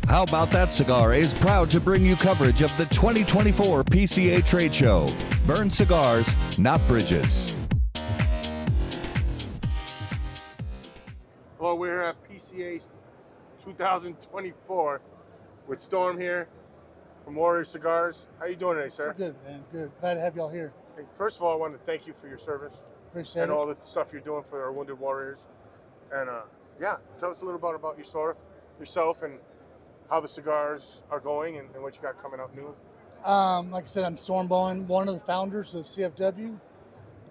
How About That Cigar is proud to bring you coverage of the 2024 PCA Trade Show. Burn cigars, not bridges. Well, we're at PCA 2024 with Storm here from Warrior Cigars. How you doing today, sir? Good, man. Good. Glad to have y'all here. Hey, first of all, I want to thank you for your service Appreciate and it. all the stuff you're doing for our wounded warriors. And yeah, tell us a little bit about yourself and how the cigars are going and what you got coming up new. Like I said, I'm Storm Bowen, one of the founders of CFW.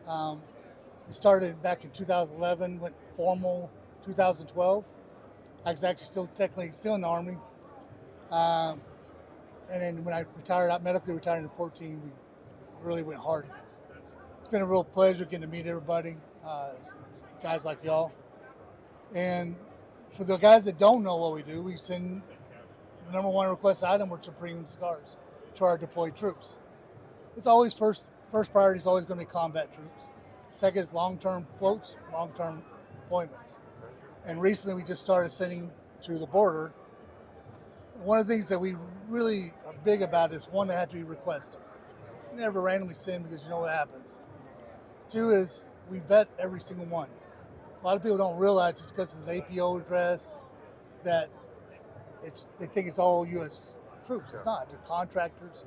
We started back in 2011, went formal 2012. I was actually technically still in the Army. And then when I medically retired in 2014, we really went hard. It's been a real pleasure getting to meet everybody, guys like y'all. And for the guys that don't know what we do, we send the number one request item with Supreme Cigars to our deployed troops. It's always first priority is always going to be combat troops. Second is long-term floats, long-term deployments. And recently we just started sending to the border. One of the things that we really are big about is one, that had to be requested. We never randomly send because you know what happens. Two is we vet every single one. A lot of people don't realize just because it's an APO address that they think it's all U.S. troops. It's not. They're contractors,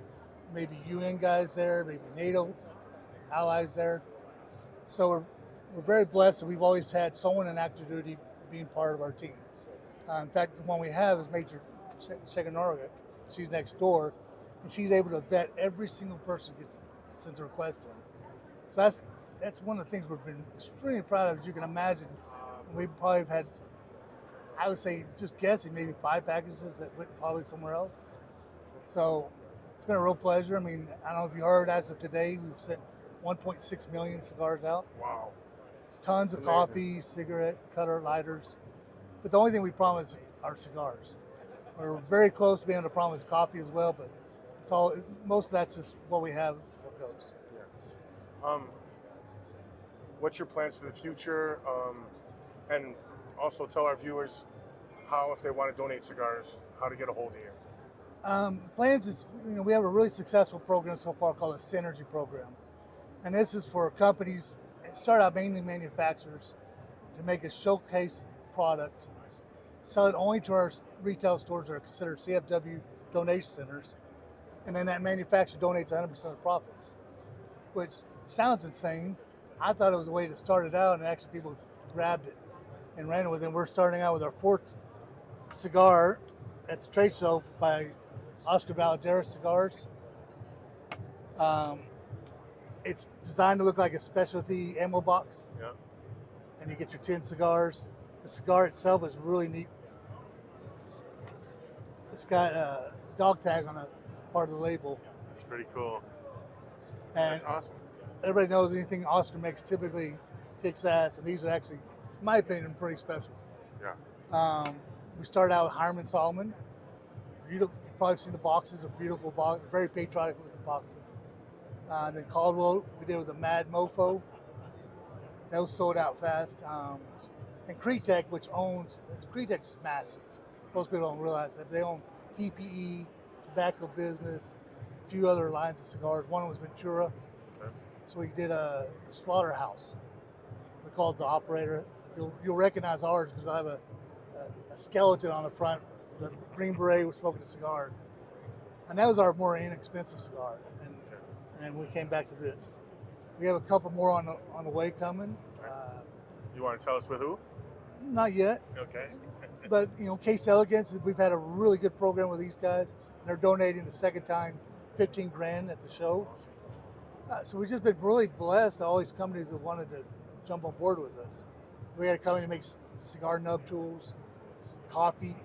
maybe UN guys there, maybe NATO allies there. So we're very blessed that we've always had someone in active duty being part of our team. In fact, the one we have is Major Cigar. She's next door, and she's able to vet every single person who sends a request in. So that's one of the things we've been extremely proud of. As you can imagine, we probably have had, I would say, just guessing, maybe 5 packages that went probably somewhere else. So it's been a real pleasure. I mean, I don't know if you heard, as of today, we've sent 1.6 million cigars out. Wow. Tons of coffee, cigarette, cutter, lighters. But the only thing we promise are cigars. We're very close to being able to promise coffee as well, but it's all, most of that's just what we have, what goes. Yeah. What's your plans for the future? And also tell our viewers how, if they want to donate cigars, how to get a hold of you. The plans is, we have a really successful program so far called the Synergy Program. And this is for companies, start out mainly manufacturers, to make a showcase product, sell it only to our retail stores that are considered CFW donation centers, and then that manufacturer donates 100% of the profits, which sounds insane. I thought it was a way to start it out, and actually people grabbed it and ran with it. And we're starting out with our 4th cigar at the trade show by Oscar Valadares Cigars. It's designed to look like a specialty ammo box. Yeah. And you get your 10 cigars. The cigar itself is really neat. It's got a dog tag on the part of the label. It's pretty cool. And that's awesome. Everybody knows anything Oscar makes typically kicks ass, and these are actually, in my opinion, pretty special. Yeah. We started out with Harman Solomon. You've probably seen the boxes, are beautiful boxes, very patriotic looking boxes. Then Caldwell, we did with the Mad Mofo. That was sold out fast. And Cretek, which owns, Cretek's massive. Most people don't realize that. They own TPE, Tobacco Business, a few other lines of cigars. One was Ventura. Okay. So we did a slaughterhouse. We called the operator. You'll recognize ours because I have a skeleton on the front. The Green Beret was smoking a cigar. And that was our more inexpensive cigar. And we came back to this. We have a couple more on the way coming. You want to tell us with who? Not yet. Okay. But, Case Elegance, we've had a really good program with these guys. And they're donating the second time $15,000 at the show. So we've just been really blessed. All these companies that wanted to jump on board with us. We had a company that makes cigar nub tools, coffee.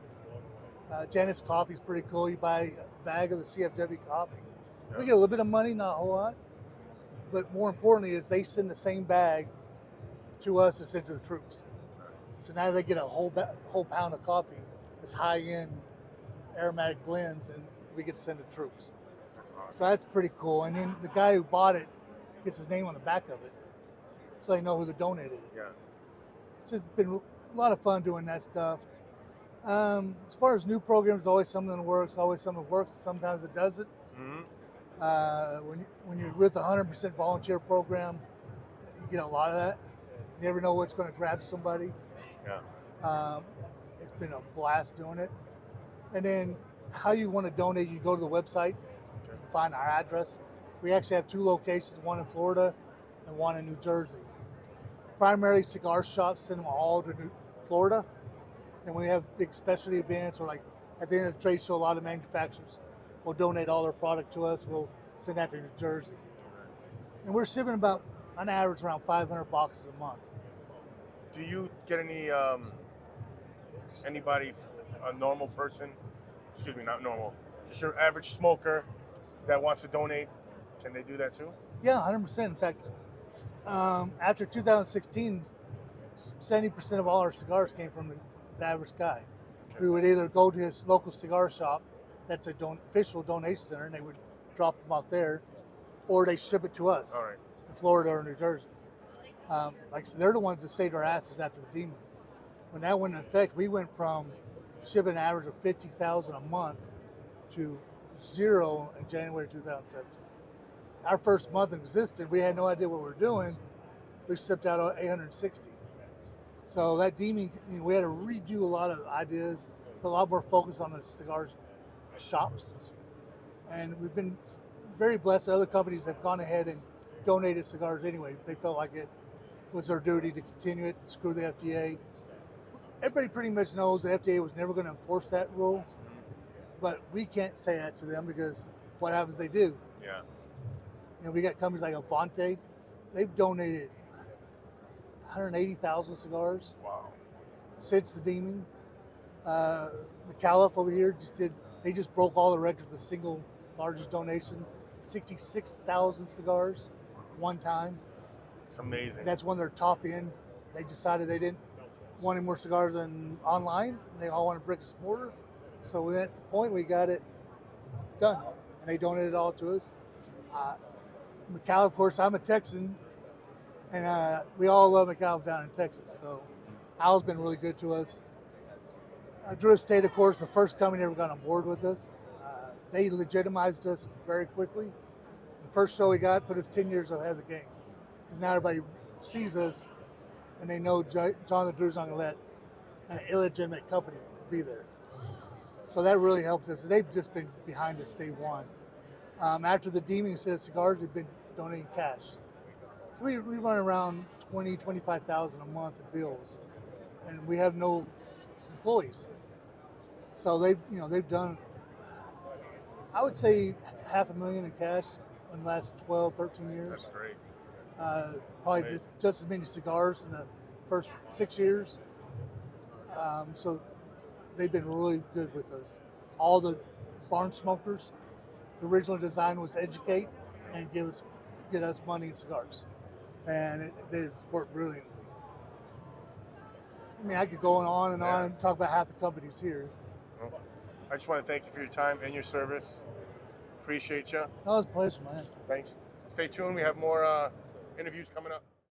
Janus Coffee is pretty cool. You buy a bag of the CFW coffee. Yeah. We get a little bit of money, not a whole lot. But more importantly is they send the same bag to us as sent to the troops. So now they get a whole pound of coffee. It's high-end aromatic blends, and we get to send to troops. That's awesome. So that's pretty cool. And then the guy who bought it gets his name on the back of it, so they know who donated it. Yeah. It's just been a lot of fun doing that stuff. As far as new programs, always something that works, always something that works. Sometimes it doesn't. When you're with a 100% volunteer program, you get a lot of that. You never know what's going to grab somebody. Yeah. It's been a blast doing it. And then how you want to donate, you go to the website, you find our address. We actually have 2 locations, one in Florida and one in New Jersey. Primary cigar shops send them all to Florida. And when we have big specialty events or like at the end of the trade show, a lot of manufacturers will donate all their product to us. We'll send that to New Jersey. And we're shipping about, on average, around 500 boxes a month. Do you get any anybody, a normal person, excuse me, not normal, just your average smoker that wants to donate? Can they do that too? Yeah, 100%. In fact, after 2016, 70% of all our cigars came from the average guy. Okay. We would either go to his local cigar shop, that's a official donation center, and they would drop them off there, or they ship it to us All right. in Florida or New Jersey. Like I said, they're the ones that saved our asses after the demon. When that went into effect, we went from shipping an average of 50,000 a month to 0 in January 2017. Our first month in existence, we had no idea what we were doing. We shipped out 860. So that demon, we had to redo a lot of ideas, put a lot more focus on the cigar shops. And we've been very blessed that other companies have gone ahead and donated cigars anyway. They felt like it was their duty to continue it, screw the FDA. Everybody pretty much knows the FDA was never going to enforce that rule, but we can't say that to them because what happens they do. Yeah. We got companies like Avante. They've donated 180,000 cigars. Wow. Since the demon. McAuliffe over here they just broke all the records, the single largest donation, 66,000 cigars one time. It's amazing. And that's one of their top end. They decided they didn't want any more cigars than online. They all wanted brick and mortar. So at the point we got it done, and they donated it all to us. McAuliffe, of course, I'm a Texan, and we all love McAuliffe down in Texas. So Al's been really good to us. Drew Estate, of course, the first company ever got on board with us. They legitimized us very quickly. The first show we got put us 10 years ahead of the game. Because now everybody sees us and they know John the Drew's not going to let an illegitimate company be there. So that really helped us. They've just been behind us day one. After the deeming, instead of cigars, we've been donating cash. So we run around 20, 25,000 a month in bills, and we have no employees. So they've done, I would say, $500,000 in cash in the last 12, 13 years. That's great. Probably just as many cigars in the first 6 years. So they've been really good with us. All the barn smokers, the original design was educate and get us money and cigars. And they support brilliantly. I mean, I could go on and on and talk about half the companies here. Well, I just want to thank you for your time and your service. Appreciate you. That was a pleasure, man. Thanks. Stay tuned. We have more interviews coming up.